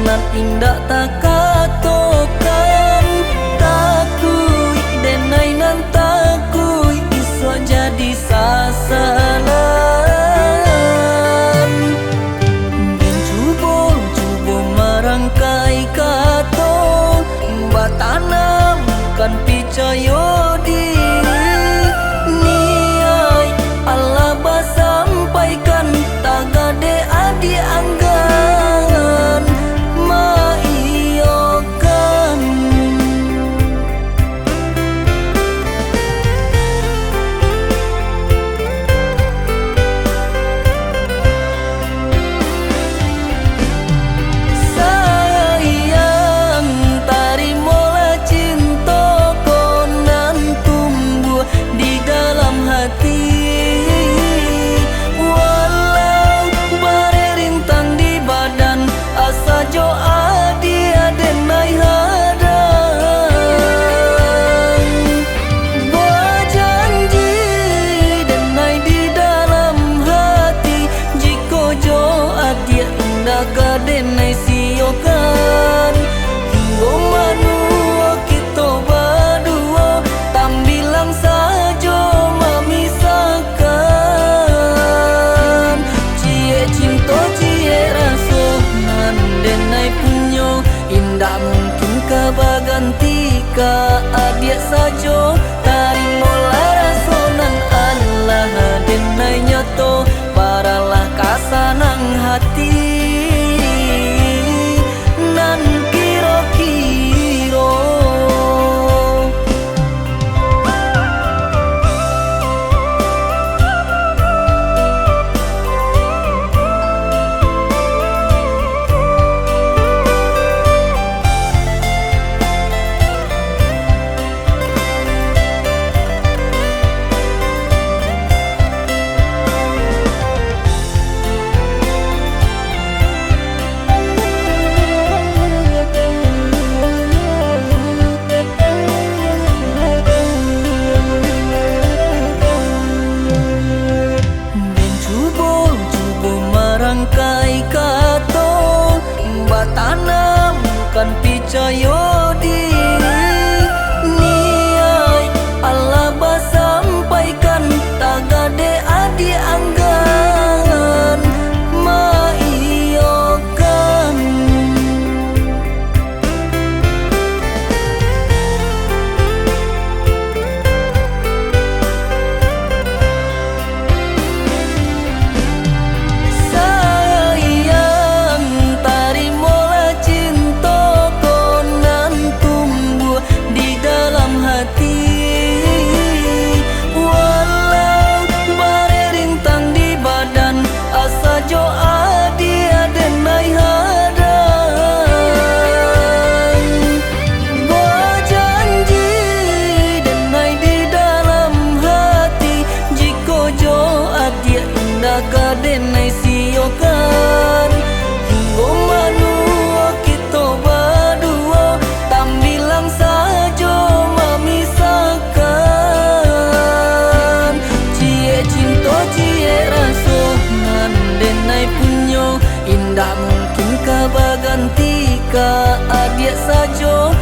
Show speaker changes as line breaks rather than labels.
nan indah tak katokan. Takui denai nan takui iso jadi sasaran. Ben cubo marangkai kato batanam kan picayo diri niai Allah basampaikan tagade adi anggan maiyokan. Sayang tarimolah cintaku nan tumbuh di dalam hati. Walau bare rintang di badan asa joa dia denai hadang. Buat janji denai di dalam hati jika joa dia indah ka denai siokan. Hingga manua kita berdua tambilang saja memisahkan. Cie cinta cie rasa nan denai punyo indah mungkin kebaganti ka adia saja. Tarimolah rasa nan Allah denai nyato paralah kasanang hati nan kiro-kiro. Marangkai kato batanam kan picayo diri niai Allah basampaikan tagade adi anggan maiyokan. Denai siokan. Hingga manua kita berdua tambilang saja memisahkan. Cie cinta cie rasa nan denai punyo indah mungkin kebaganti ka adia saja.